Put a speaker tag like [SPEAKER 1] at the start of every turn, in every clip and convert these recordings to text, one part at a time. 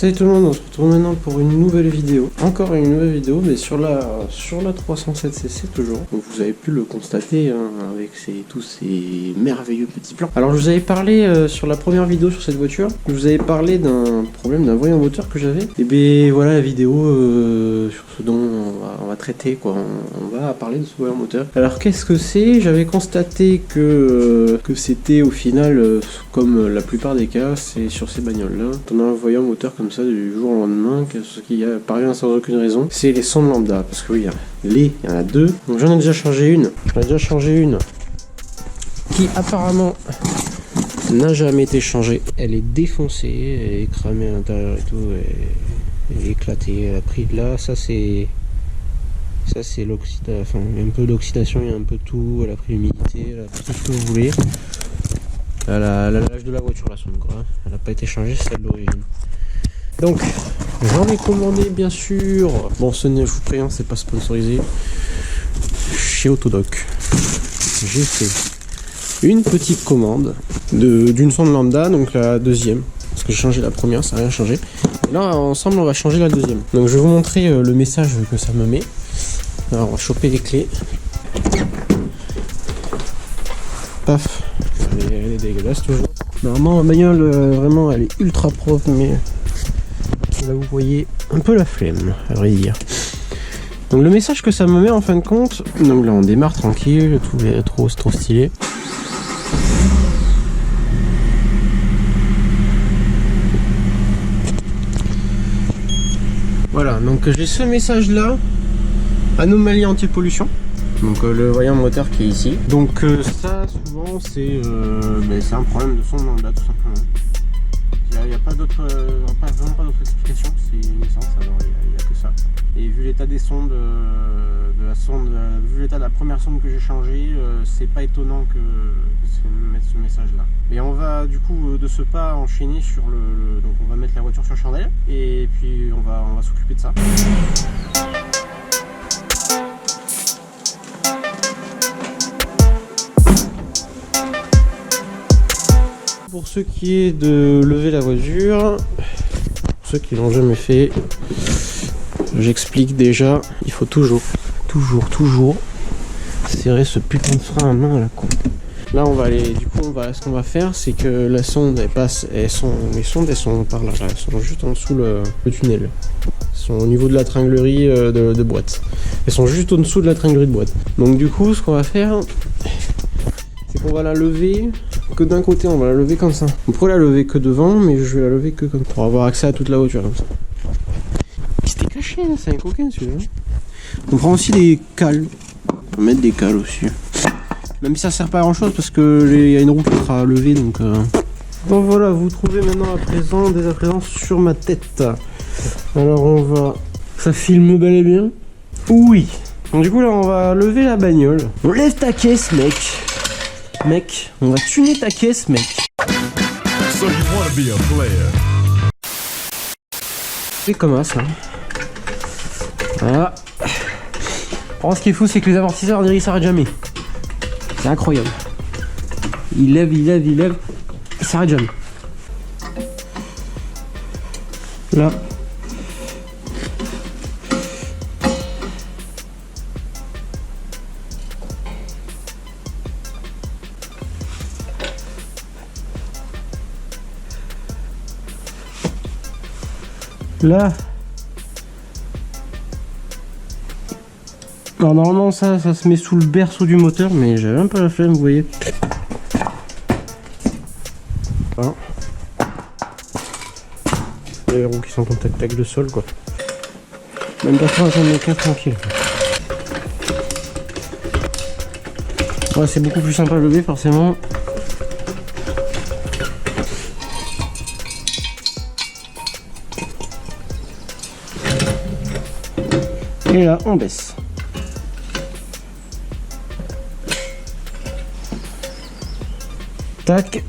[SPEAKER 1] Salut tout le monde, on se retrouve maintenant pour une nouvelle vidéo. Encore une nouvelle vidéo, mais sur la 307cc toujours. Donc vous avez pu le constater hein, avec tous ces merveilleux petits plans. Alors je vous avais parlé sur la première vidéo sur cette voiture, je vous avais parlé d'un problème d'un voyant moteur que j'avais. Et bien voilà la vidéo sur ce dont on va traiter quoi. On va parler de ce voyant moteur. Alors qu'est-ce que c'est? J'avais constaté que c'était au final, comme la plupart des cas, c'est sur ces bagnoles là. On a un voyant moteur comme ça du jour au lendemain, ce qui apparaît sans aucune raison. C'est les sondes lambda, parce que oui, il y en a deux. Donc j'en ai déjà changé une. Qui apparemment n'a jamais été changée. Elle est défoncée, elle est cramée à l'intérieur et tout, elle est éclatée. Elle a pris de là, ça c'est l'oxydation, enfin il y a un peu d'oxydation, il y a un peu de tout. Elle a pris l'humidité, elle a pris tout ce que vous voulez. Elle a l'âge de la voiture la sonde quoi. Elle n'a pas été changée, c'est celle d'origine. Donc j'en ai commandé bien sûr. Bon je vous préviens, c'est pas sponsorisé. Chez Autodoc. J'ai fait une petite commande d'une sonde lambda, donc la deuxième. Parce que j'ai changé la première, ça n'a rien changé. Et là ensemble on va changer la deuxième. Donc je vais vous montrer le message que ça me met. Alors on va choper les clés. Paf. Elle est dégueulasse toujours. Normalement la bagnole vraiment elle est ultra propre, mais là vous voyez un peu la flemme à vrai dire. Donc le message que ça me met en fin de compte, donc là on démarre tranquille, tout est trop stylé. Voilà, donc j'ai ce message là, anomalie anti-pollution. Donc le voyant moteur qui est ici. Donc ça souvent c'est un problème de sonde lambda tout simplement. Il n'y a pas d'autre, vraiment pas d'autre explication, c'est une essence, alors il n'y a que ça. Et vu l'état des sondes, vu l'état de la première sonde que j'ai changée, c'est pas étonnant que mettre ce message là. Et on va du coup de ce pas enchaîner sur donc on va mettre la voiture sur chandelle et puis on va s'occuper de ça. Pour ce qui est de lever la voiture, pour ceux qui l'ont jamais fait, j'explique déjà, il faut toujours serrer ce putain de frein à main là quoi. Là on va aller, du coup ce qu'on va faire c'est que la sonde elle passe, les sondes elles sont par là, elles sont juste en dessous le tunnel. Elles sont au niveau de la tringlerie de boîte. Elles sont juste en dessous de la tringlerie de boîte. Donc du coup ce qu'on va faire, c'est qu'on va la lever que d'un côté, on va la lever comme ça. On pourrait la lever que devant, mais je vais la lever que comme ça. Pour avoir accès à toute la voiture comme ça. Il s'était caché là, c'est un coquin celui-là. On prend aussi des cales. On va mettre des cales aussi. Même si ça sert pas à grand chose parce que il y a une roue qui sera levée donc. Donc voilà, vous trouvez maintenant dès à présent sur ma tête. Alors on va. Ça filme bel et bien. Oui. Donc du coup là on va lever la bagnole. On lève ta caisse mec. Mec, on va tuner ta caisse, mec. So you wanna be a player. C'est comme ça. Voilà. Alors, ce qu'il faut, c'est que les amortisseurs, ils s'arrêtent jamais. C'est incroyable. Il lève, il s'arrête jamais. Là. Là, alors normalement ça se met sous le berceau du moteur, mais j'avais un peu la flemme, vous voyez. Voilà. Les roues qui sont en contact avec le sol, quoi. Même pas ça, j'en ai qu'un tranquille. Ouais, c'est beaucoup plus sympa à lever, forcément. Et là, on baisse. Tac.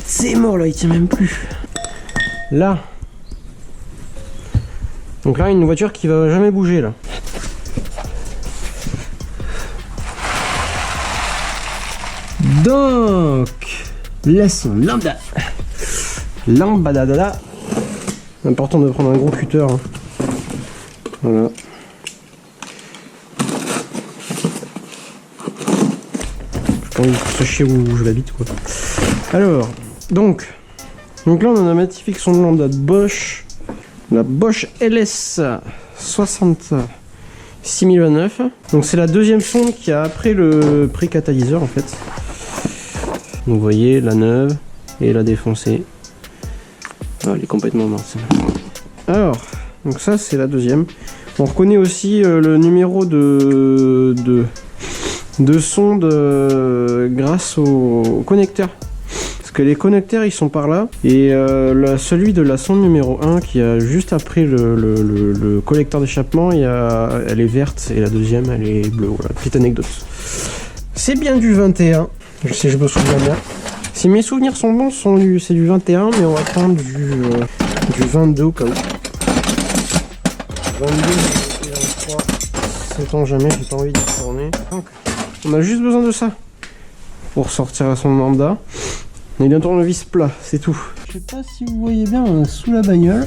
[SPEAKER 1] C'est mort là, il tient même plus. Là. Donc là, une voiture qui va jamais bouger là. Donc, la sonde lambda. Lambadadada. Important de prendre un gros cutter. Hein. Voilà. J'ai pas envie de se chier où je l'habite quoi. Alors, donc là on a une magnifique sonde lambda de Bosch. La Bosch LS 6029. Donc c'est la deuxième sonde qui a après le pré-catalyseur en fait. Donc vous voyez la neuve et la défoncée. Ah, elle est complètement morte. Alors, donc ça c'est la deuxième. On reconnaît aussi le numéro de sonde grâce au connecteur. Parce que les connecteurs ils sont par là. Et celui de la sonde numéro 1 qui a juste après le collecteur d'échappement, elle est verte et la deuxième elle est bleue. Voilà, petite anecdote. C'est bien du 21. Je sais, je me souviens bien. Si mes souvenirs sont bons, c'est du 21, mais on va prendre du 22 au cas où. 22, 23, sait-on jamais, j'ai pas envie d'y retourner. Donc, on a juste besoin de ça pour sortir la sonde lambda. On a un tournevis plat, c'est tout. Je sais pas si vous voyez bien, on est sous la bagnole.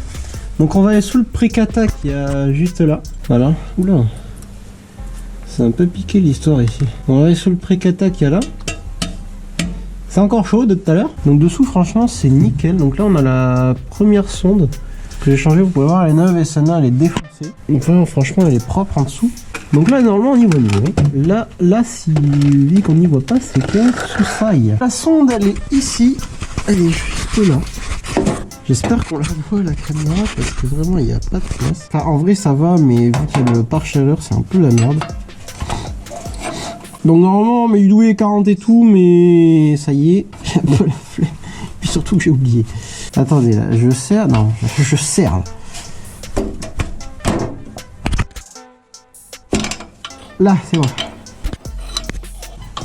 [SPEAKER 1] Donc on va aller sous le pré-cata qui est juste là. Voilà. Oula. C'est un peu piqué l'histoire ici. On va aller sous le pré-cata qui est là. C'est encore chaud de tout à l'heure. Donc dessous franchement c'est nickel. Donc là on a la première sonde que j'ai changée. Vous pouvez voir elle est neuve et celle-là elle est défoncée. Donc là franchement elle est propre en dessous. Donc là normalement on y voit mieux. Là si lui qu'on n'y voit pas c'est que sous saille. La sonde elle est ici. Elle est juste là. J'espère qu'on la voit la caméra parce que vraiment il n'y a pas de place. Enfin en vrai ça va mais vu qu'il y a le pare-chaleur c'est un peu la merde. Donc normalement mais il douait 40 et tout mais ça y est, j'ai un peu la flemme. Puis surtout que j'ai oublié. Attendez là, je serre, non, je serre là. Là c'est bon.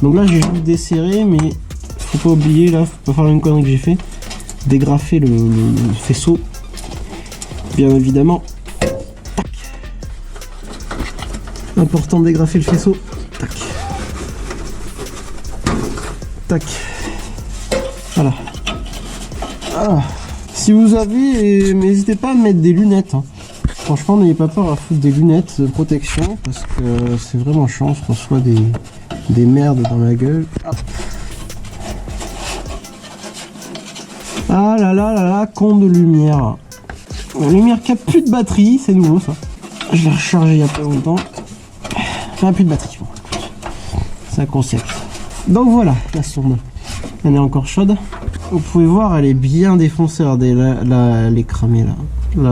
[SPEAKER 1] Donc là j'ai juste desserré mais faut pas oublier là, faut pas faire une connerie que j'ai fait. Dégrafer le faisceau. Bien évidemment. Tac. Important de dégrafer le faisceau. Tac. Tac. Voilà. Ah. Si vous avez, n'hésitez pas à mettre des lunettes. Hein. Franchement, n'ayez pas peur à foutre des lunettes de protection parce que c'est vraiment chiant. On se reçoit des merdes dans la gueule. Hop. Ah là là là là, con de lumière. La lumière qui a plus de batterie, c'est nouveau ça. Je l'ai rechargé il y a pas longtemps. Elle a plus de batterie. Bon. C'est un concept. Donc voilà, la sonde. Elle est encore chaude. Vous pouvez voir, elle est bien défoncée. Regardez, là, elle est cramée là.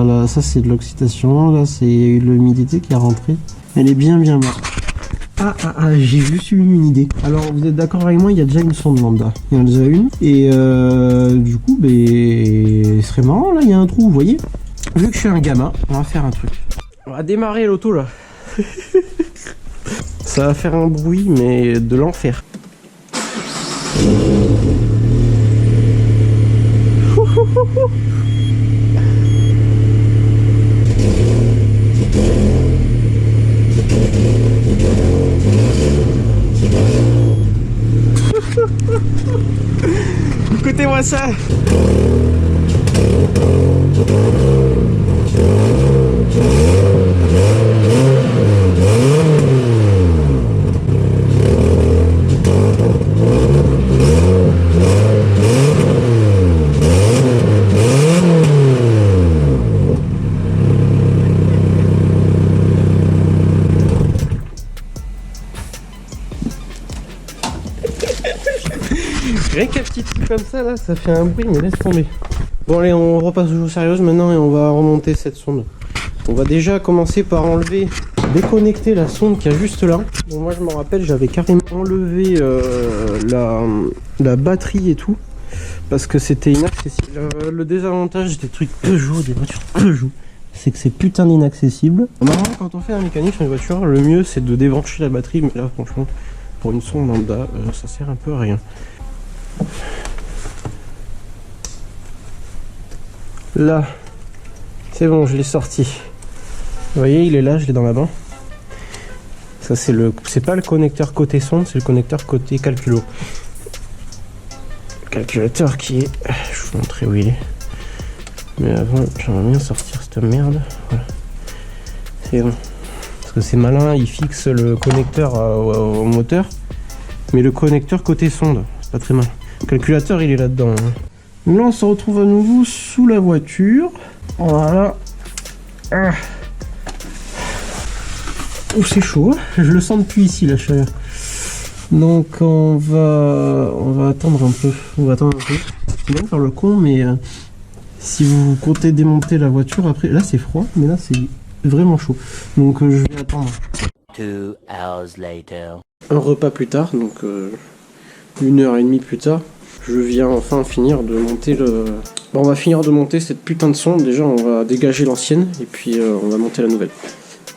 [SPEAKER 1] Là, ça c'est de l'oxydation. Là, c'est l'humidité qui est rentrée. Elle est bien morte. J'ai juste eu une idée. Alors, vous êtes d'accord avec moi, il y a déjà une sonde lambda. Il y en a déjà une. Et du coup, ce serait marrant, là, il y a un trou, vous voyez. Vu que je suis un gamin, on va faire un truc. On va démarrer l'auto, là. Ça va faire un bruit, mais de l'enfer. Écoutez-moi ça. Rien qu'un petit truc comme ça là, ça fait un bruit mais laisse tomber. Bon allez, on repasse aux choses sérieuses maintenant et on va remonter cette sonde. On va déjà commencer par enlever, déconnecter la sonde qui est juste là. Bon, moi je me rappelle, j'avais carrément enlevé la batterie et tout parce que c'était inaccessible. Le désavantage des trucs Peugeot, des voitures Peugeot, c'est que c'est putain d'inaccessible. Normalement quand on fait un mécanique sur une voiture, le mieux c'est de débrancher la batterie, mais là franchement pour une sonde lambda, ça sert un peu à rien. Là, c'est bon, je l'ai sorti. Vous voyez, il est là, je l'ai dans la main. Ça, c'est pas le connecteur côté sonde, c'est le connecteur côté calculo. Le calculateur qui est, je vais vous montrer où il est. Mais avant, j'aimerais bien sortir cette merde. Voilà. C'est bon. Parce que c'est malin, il fixe le connecteur au moteur. Mais le connecteur côté sonde, c'est pas très mal. Le calculateur, il est là-dedans. Hein. Donc là, on se retrouve à nouveau sous la voiture. Voilà. Ah. Oh, c'est chaud. Je le sens depuis ici, la chaleur. Donc on va attendre un peu. On va attendre un peu. Je vais faire le con, mais si vous comptez démonter la voiture après, là c'est froid, mais là c'est vraiment chaud. Donc je vais attendre.
[SPEAKER 2] 2 hours later.
[SPEAKER 1] Un repas plus tard, donc 1h30 plus tard, je viens enfin finir de monter le. Bon, on va finir de monter cette putain de sonde. Déjà, on va dégager l'ancienne et puis on va monter la nouvelle.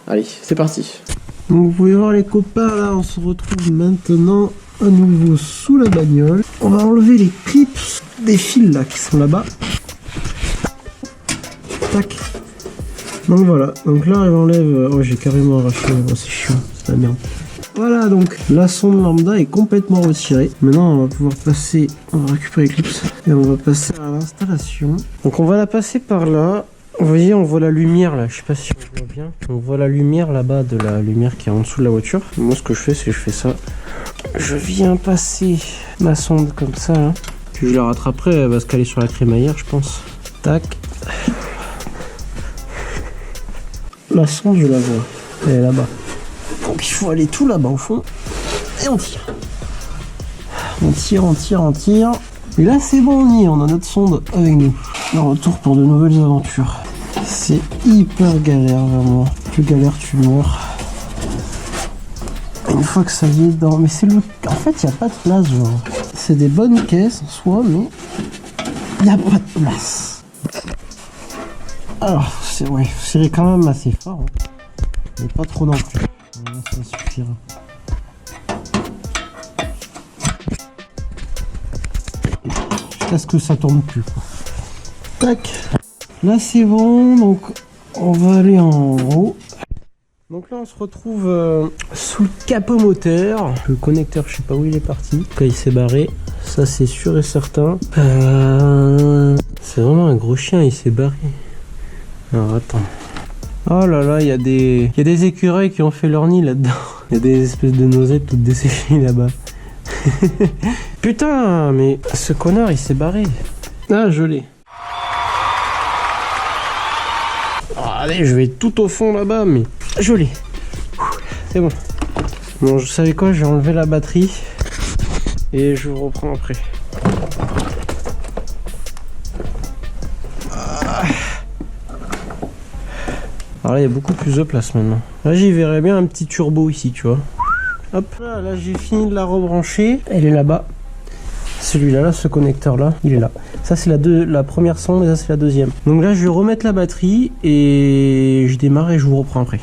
[SPEAKER 1] Allez, c'est parti. Donc vous pouvez voir les copains, là on se retrouve maintenant à nouveau sous la bagnole. On va enlever les clips des fils là qui sont là-bas. Tac. Donc voilà, donc là elle enlève. Oh, j'ai carrément arraché, oh, c'est chiant, c'est la merde. Voilà, donc la sonde lambda est complètement retirée. Maintenant on va pouvoir passer, on va récupérer les clips et on va passer à l'installation. Donc on va la passer par là. Vous voyez, on voit la lumière là, je sais pas si on voit bien. On voit la lumière là-bas, de la lumière qui est en dessous de la voiture. Moi, ce que je fais, c'est que je fais ça. Je viens passer ma sonde comme ça là. Puis je la rattraperai, elle va se caler sur la crémaillère, je pense. Tac. La sonde, je la vois. Elle est là-bas. Donc il faut aller tout là-bas au fond. Et on tire. On tire, on tire, on tire. Et là, c'est bon, on y est. On a notre sonde avec nous. De retour pour de nouvelles aventures. C'est hyper galère, vraiment. Plus galère, tu meurs. Une fois que ça y est dedans. Mais c'est le. En fait, il n'y a pas de place, genre. C'est des bonnes caisses en soi, mais il n'y a pas de place. Alors, c'est ouais, serré quand même assez fort. Hein. Mais pas trop non plus. Là, ça suffira. Jusqu'à ce que ça tourne plus, quoi. Tac. Là c'est bon, donc on va aller en haut. Donc là on se retrouve sous le capot moteur. Le connecteur, je sais pas où il est parti. Quand il s'est barré, ça c'est sûr et certain. C'est vraiment un gros chien, il s'est barré. Alors attends. Oh là là, il y a des écureuils qui ont fait leur nid là-dedans. Il y a des espèces de noisettes toutes desséchées là-bas. Putain, mais ce connard il s'est barré. Ah, je l'ai. Allez, je vais tout au fond là-bas, mais je l'ai. C'est bon. Bon, je savais quoi, j'ai enlevé la batterie et je vous reprends après. Alors là, il y a beaucoup plus de place maintenant. Là, j'y verrais bien un petit turbo ici, tu vois. Hop, là j'ai fini de la rebrancher. Elle est là-bas. Celui-là, là, ce connecteur-là, il est là. Ça, c'est la première sonde et ça, c'est la deuxième. Donc là, je vais remettre la batterie et je démarre et je vous reprends après.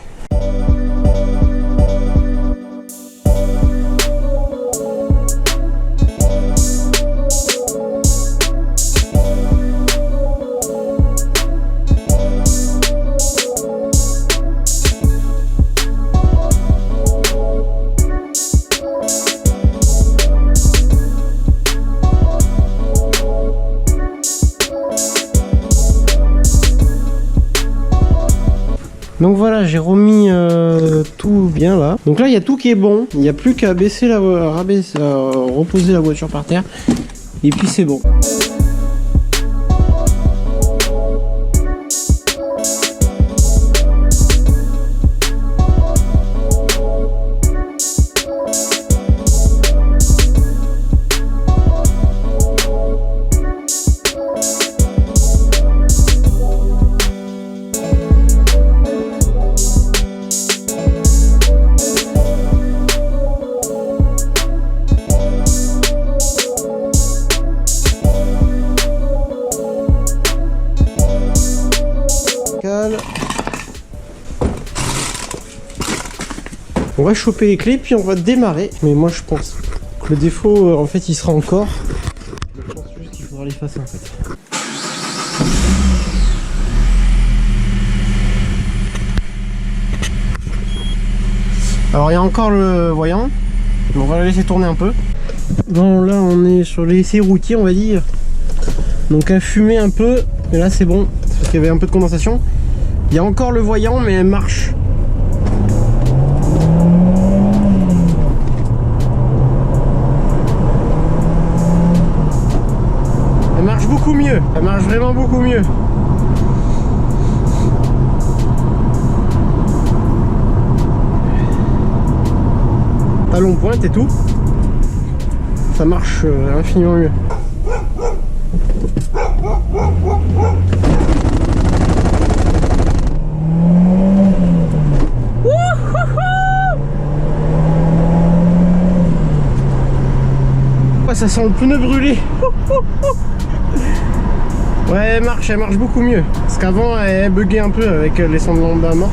[SPEAKER 1] Donc voilà, j'ai remis tout bien là. Donc là, il y a tout qui est bon. Il n'y a plus qu'à baisser reposer la voiture par terre. Et puis c'est bon. On va choper les clés puis on va démarrer. Mais moi je pense que le défaut en fait il sera encore. Je pense juste qu'il faudra l'effacer en fait. Alors il y a encore le voyant. On va le laisser tourner un peu. Bon là on est sur l'essai routier on va dire. Donc à fumer un peu. Mais là c'est bon. parce qu'il y avait un peu de condensation. Il y a encore le voyant, mais elle marche. Elle marche beaucoup mieux. Elle marche vraiment beaucoup mieux. Talon pointe et tout. Ça marche infiniment mieux. Ça sent le pneu brûlé. Ouais, elle marche beaucoup mieux. Parce qu'avant, elle buguait un peu avec les sondes lambda mortes.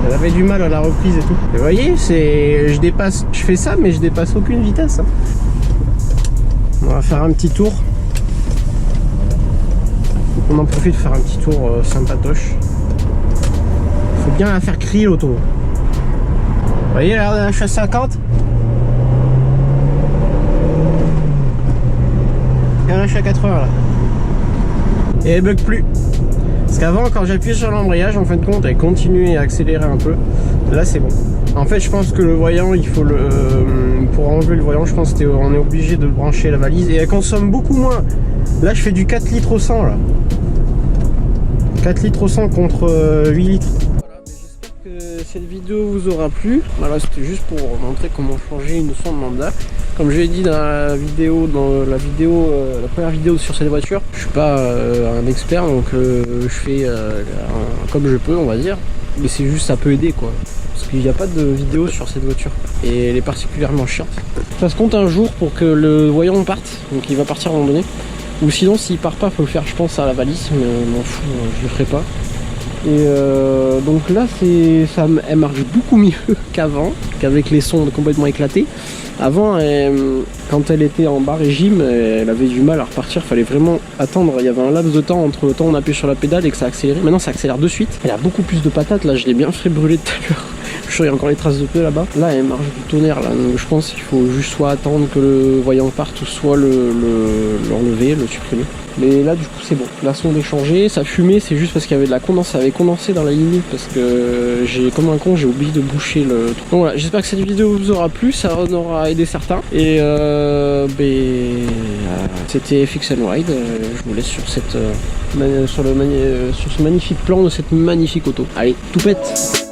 [SPEAKER 1] Elle avait du mal à la reprise et tout. Et vous voyez, je fais ça, mais je dépasse aucune vitesse. Hein. On va faire un petit tour. On en profite de faire un petit tour sympatoche. Faut bien la faire crier l'auto. Vous voyez, là, je suis à 50. Et là je suis à 80 là. Et elle bug plus. Parce qu'avant quand j'appuyais sur l'embrayage, en fin de compte elle continuait à accélérer un peu. Là c'est bon. En fait je pense que le voyant, il faut le... pour enlever le voyant, je pense qu'on est obligé de brancher la valise. Et elle consomme beaucoup moins. Là je fais du 4 litres au 100 là. 4 litres au 100 contre 8 litres. Voilà, j'espère que cette vidéo vous aura plu. Voilà, c'était juste pour montrer comment changer une sonde lambda. Comme je l'ai dit dans la première vidéo sur cette voiture, je suis pas un expert, donc je fais comme je peux, on va dire. Mais c'est juste, ça peut aider quoi. Parce qu'il n'y a pas de vidéo sur cette voiture. Et elle est particulièrement chiante. Ça se compte un jour pour que le voyant parte. Donc il va partir à un moment donné. Ou sinon s'il part pas, faut le faire je pense à la valise. Mais m'en fous, je le ferai pas. Et donc là elle marche beaucoup mieux qu'avant, qu'avec les sondes complètement éclatées. Avant, quand elle était en bas régime, elle avait du mal à repartir, fallait vraiment attendre. Il y avait un laps de temps entre le temps où on appuyait sur la pédale et que ça accélérait. Maintenant ça accélère de suite. Elle a beaucoup plus de patates, là je l'ai bien fait brûler tout à l'heure. Je suis sûr, il y a encore les traces de pneu là-bas. Là elle marche du tonnerre là. Donc, je pense qu'il faut juste soit attendre que le voyant parte, ou soit l'enlever, le supprimer. Mais là du coup c'est bon, la sonde est changée, ça fumait, c'est juste parce qu'il y avait de la condense, ça avait condensé dans la ligne parce que comme un con j'ai oublié de boucher le truc. Donc voilà, j'espère que cette vidéo vous aura plu, ça en aura aidé certains. Et c'était FX & Ride, je vous laisse sur ce magnifique plan de cette magnifique auto. Allez, tout pète.